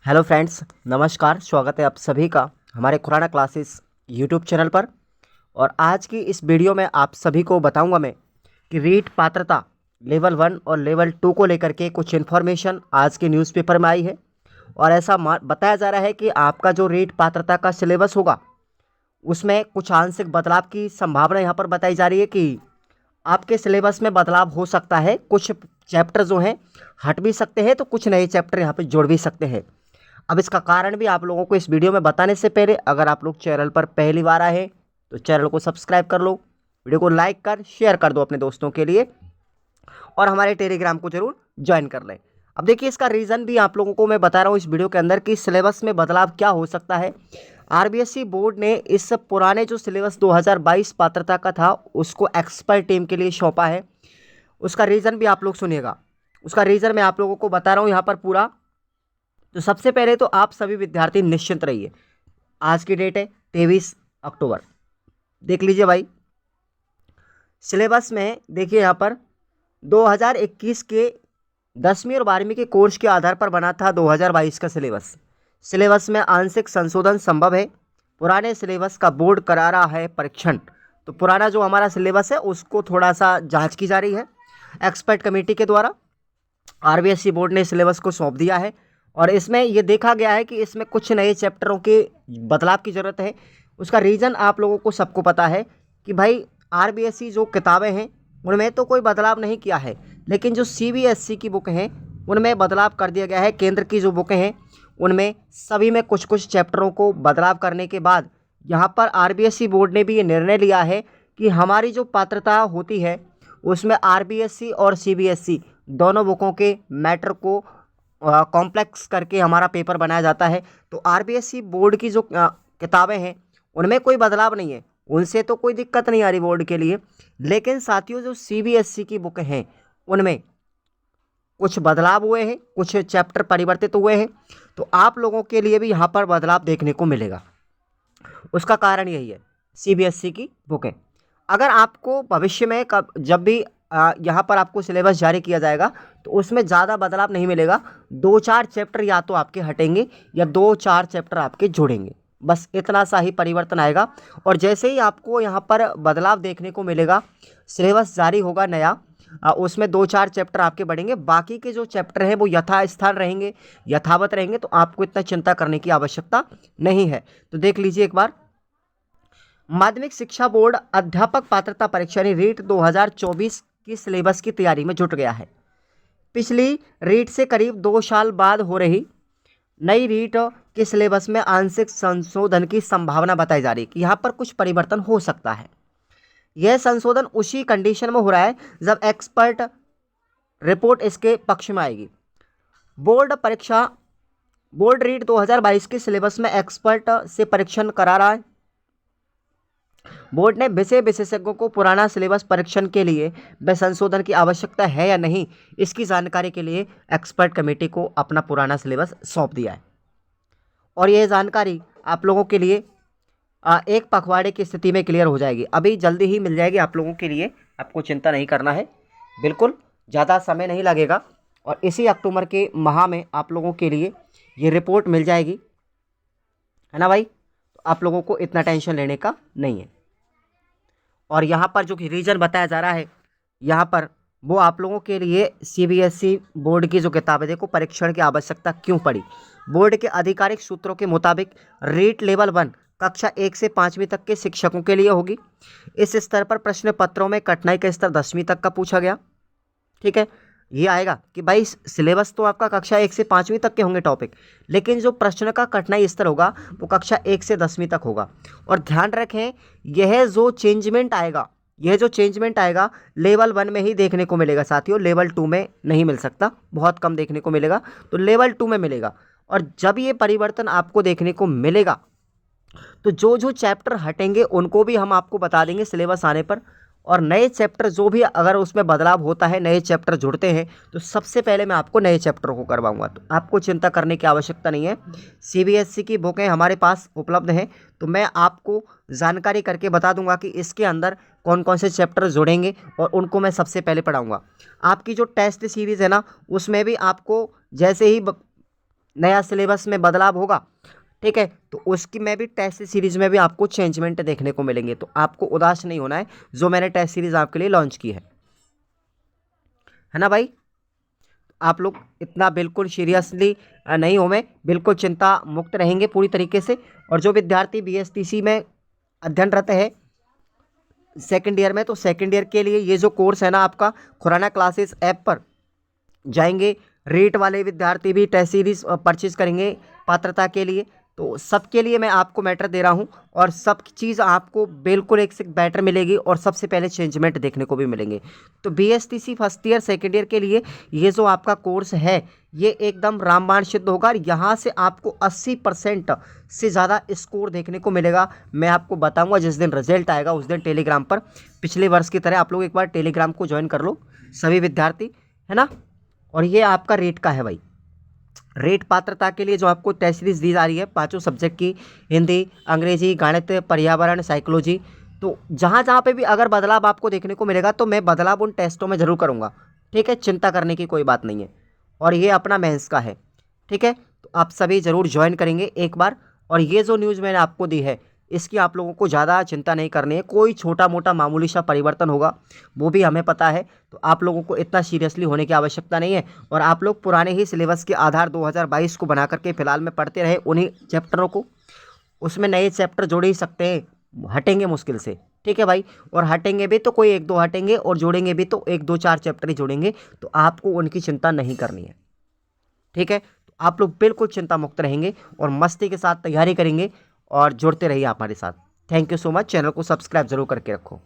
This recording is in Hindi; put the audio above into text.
हेलो फ्रेंड्स, नमस्कार। स्वागत है आप सभी का हमारे खुराना क्लासेस यूट्यूब चैनल पर। और आज की इस वीडियो में आप सभी को बताऊंगा मैं कि रीट पात्रता लेवल 1 और लेवल 2 को लेकर के कुछ इन्फॉर्मेशन आज के न्यूज़पेपर में आई है। और ऐसा बताया जा रहा है कि आपका जो रीट पात्रता का सिलेबस होगा उसमें कुछ आंशिक बदलाव की संभावना यहाँ पर बताई जा रही है कि आपके सिलेबस में बदलाव हो सकता है। कुछ चैप्टर जो हैं हट भी सकते हैं, तो कुछ नए चैप्टर यहाँ पर जोड़ भी सकते हैं। अब इसका कारण भी आप लोगों को इस वीडियो में बताने से पहले, अगर आप लोग चैनल पर पहली बार आए हैं तो चैनल को सब्सक्राइब कर लो, वीडियो को लाइक कर शेयर कर दो अपने दोस्तों के लिए, और हमारे टेलीग्राम को जरूर ज्वाइन कर लें। अब देखिए, इसका रीज़न भी आप लोगों को मैं बता रहा हूँ इस वीडियो के अंदर कि सिलेबस में बदलाव क्या हो सकता है। आरबीएसई बोर्ड ने इस पुराने जो सिलेबस 2022 पात्रता का था उसको एक्सपर्ट टीम के लिए सौंपा है। उसका रीज़न भी आप लोग सुनिएगा। उसका रीज़न मैं आप लोगों को बता रहा हूँ यहाँ पर पूरा। तो सबसे पहले तो आप सभी विद्यार्थी निश्चिंत रहिए। आज की डेट है 23 अक्टूबर। देख लीजिए भाई, सिलेबस में देखिए यहाँ पर 2021 के 10वीं और 12वीं के कोर्स के आधार पर बना था 2022 का सिलेबस। सिलेबस में आंशिक संशोधन संभव है। पुराने सिलेबस का बोर्ड करा रहा है परीक्षण। तो पुराना जो हमारा सिलेबस है उसको थोड़ा सा जांच की जा रही है एक्सपर्ट कमेटी के द्वारा। आरबीएसई बोर्ड ने सिलेबस को सौंप दिया है और इसमें ये देखा गया है कि इसमें कुछ नए चैप्टरों के बदलाव की ज़रूरत है। उसका रीज़न आप लोगों को सबको पता है कि भाई आरबीएसई जो किताबें हैं उनमें तो कोई बदलाव नहीं किया है, लेकिन जो सीबीएसई की बुक हैं उनमें बदलाव कर दिया गया है। केंद्र की जो बुकें हैं उनमें सभी में कुछ कुछ चैप्टरों को बदलाव करने के बाद यहाँ पर आरबीएसई बोर्ड ने भी ये निर्णय लिया है कि हमारी जो पात्रता होती है उसमें आरबीएसई और सीबीएसई दोनों बुकों के मैटर को कॉम्प्लेक्स करके हमारा पेपर बनाया जाता है। तो आरबीएसई बोर्ड की जो किताबें हैं उनमें कोई बदलाव नहीं है, उनसे तो कोई दिक्कत नहीं आ रही बोर्ड के लिए। लेकिन साथियों, जो सीबीएसई की बुक हैं उनमें कुछ बदलाव हुए हैं, कुछ चैप्टर परिवर्तित हुए हैं। तो आप लोगों के लिए भी यहाँ पर बदलाव देखने को मिलेगा। उसका कारण यही है, सीबीएसई की बुकें अगर आपको भविष्य में जब भी यहाँ पर आपको सिलेबस जारी किया जाएगा तो उसमें ज़्यादा बदलाव नहीं मिलेगा। 2-4 चैप्टर या तो आपके हटेंगे या 2-4 चैप्टर आपके जुड़ेंगे, बस इतना सा ही परिवर्तन आएगा। और जैसे ही आपको यहाँ पर बदलाव देखने को मिलेगा, सिलेबस जारी होगा नया, उसमें 2-4 चैप्टर आपके बढ़ेंगे, बाकी के जो चैप्टर हैं वो यथास्थान रहेंगे, यथावत रहेंगे। तो आपको इतना चिंता करने की आवश्यकता नहीं है। तो देख लीजिए एक बार, माध्यमिक शिक्षा बोर्ड अध्यापक पात्रता परीक्षा रीट 2024 की सिलेबस की तैयारी में जुट गया है। पिछली रीट से करीब 2 साल बाद हो रही नई रीट के सिलेबस में आंशिक संशोधन की संभावना बताई जा रही है कि यहाँ पर कुछ परिवर्तन हो सकता है। यह संशोधन उसी कंडीशन में हो रहा है जब एक्सपर्ट रिपोर्ट इसके पक्ष में आएगी। बोर्ड रीट 2022 के सिलेबस में एक्सपर्ट से परीक्षण करा रहा है। बोर्ड ने विषय विशेषज्ञों को पुराना सिलेबस परीक्षण के लिए व संशोधन की आवश्यकता है या नहीं, इसकी जानकारी के लिए एक्सपर्ट कमेटी को अपना पुराना सिलेबस सौंप दिया है। और यह जानकारी आप लोगों के लिए एक पखवाड़े की स्थिति में क्लियर हो जाएगी। अभी जल्दी ही मिल जाएगी आप लोगों के लिए, आपको चिंता नहीं करना है, बिल्कुल ज़्यादा समय नहीं लगेगा। और इसी अक्टूबर के माह में आप लोगों के लिए ये रिपोर्ट मिल जाएगी, है ना भाई। तो आप लोगों को इतना टेंशन लेने का नहीं है। और यहाँ पर जो रीज़न बताया जा रहा है यहाँ पर, वो आप लोगों के लिए सीबीएसई बोर्ड की जो किताबें, देखो परीक्षण की आवश्यकता क्यों पड़ी। बोर्ड के आधिकारिक सूत्रों के मुताबिक रीट लेवल 1 कक्षा 1 से 5वीं तक के शिक्षकों के लिए होगी। इस स्तर पर प्रश्न पत्रों में कठिनाई का स्तर 10वीं तक का पूछा गया। ठीक है, ये आएगा कि भाई सिलेबस तो आपका कक्षा 1 से 5वीं तक के होंगे टॉपिक, लेकिन जो प्रश्न का कठिनाई स्तर होगा वो कक्षा 1 से 10वीं तक होगा। और ध्यान रखें, यह जो चेंजमेंट आएगा लेवल 1 में ही देखने को मिलेगा साथियों, लेवल 2 में नहीं मिल सकता, बहुत कम देखने को मिलेगा, तो लेवल 2 में मिलेगा। और जब ये परिवर्तन आपको देखने को मिलेगा तो जो जो चैप्टर हटेंगे उनको भी हम आपको बता देंगे सिलेबस आने पर। और नए चैप्टर जो भी अगर उसमें बदलाव होता है, नए चैप्टर जुड़ते हैं, तो सबसे पहले मैं आपको नए चैप्टर को करवाऊंगा। तो आपको चिंता करने की आवश्यकता नहीं है। सीबीएसई की बुकें हमारे पास उपलब्ध हैं, तो मैं आपको जानकारी करके बता दूंगा कि इसके अंदर कौन कौन से चैप्टर जुड़ेंगे और उनको मैं सबसे पहले पढ़ाऊँगा। आपकी जो टेस्ट सीरीज़ है ना, उसमें भी आपको जैसे ही नया सिलेबस में बदलाव होगा, ठीक है, तो उसकी में भी टेस्ट सीरीज में भी आपको चेंजमेंट देखने को मिलेंगे। तो आपको उदास नहीं होना है, जो मैंने टेस्ट सीरीज आपके लिए लॉन्च की है ना भाई। आप लोग इतना बिल्कुल सीरियसली नहीं हो, मैं बिल्कुल चिंता मुक्त रहेंगे पूरी तरीके से। और जो विद्यार्थी बीएसटीसी में अध्ययनरत है सेकंड ईयर में, तो सेकंड ईयर के लिए ये जो कोर्स है ना आपका, खुराना क्लासेस ऐप पर जाएंगे, रेट वाले विद्यार्थी भी टेस्ट सीरीज परचेज करेंगे पात्रता के लिए। तो सबके लिए मैं आपको मैटर दे रहा हूं, और सब चीज़ आपको बिल्कुल एक से बेटर मिलेगी, और सबसे पहले चेंजमेंट देखने को भी मिलेंगे। तो BSTC first year second year के लिए ये जो आपका कोर्स है, ये एकदम रामबाण सिद्ध होगा। और यहाँ से आपको 80% से ज़्यादा स्कोर देखने को मिलेगा। मैं आपको बताऊंगा जिस दिन रिजल्ट आएगा उस दिन टेलीग्राम पर। पिछले वर्ष की तरह आप लोग एक बार टेलीग्राम को ज्वाइन कर लो सभी विद्यार्थी, है ना। और ये आपका रेट का है भाई, रेट पात्रता के लिए जो आपको टेस्ट सीरीज दी जा रही है 5 सब्जेक्ट की, हिंदी, अंग्रेजी, गणित, पर्यावरण, साइकोलॉजी। तो जहाँ जहाँ पे भी अगर बदलाव आपको देखने को मिलेगा तो मैं बदलाव उन टेस्टों में ज़रूर करूँगा, ठीक है, चिंता करने की कोई बात नहीं है। और ये अपना मेंस का है, ठीक है, तो आप सभी ज़रूर ज्वाइन करेंगे एक बार। और ये जो न्यूज़ मैंने आपको दी है, इसकी आप लोगों को ज़्यादा चिंता नहीं करनी है। कोई छोटा मोटा मामूली सा परिवर्तन होगा वो भी हमें पता है, तो आप लोगों को इतना सीरियसली होने की आवश्यकता नहीं है। और आप लोग पुराने ही सिलेबस के आधार 2022 को बना करके फिलहाल में पढ़ते रहे उन्हीं चैप्टरों को, उसमें नए चैप्टर जोड़ ही सकते हैं, हटेंगे मुश्किल से, ठीक है भाई। और हटेंगे भी तो कोई 1-2 हटेंगे, और जोड़ेंगे भी तो 1-2-4 चैप्टर ही जोड़ेंगे। तो आपको उनकी चिंता नहीं करनी है, ठीक है। तो आप लोग बिल्कुल चिंता मुक्त रहेंगे और मस्ती के साथ तैयारी करेंगे, और जुड़ते रहिए आप हमारे साथ। Thank you so much. Channel को सब्सक्राइब जरूर करके रखो।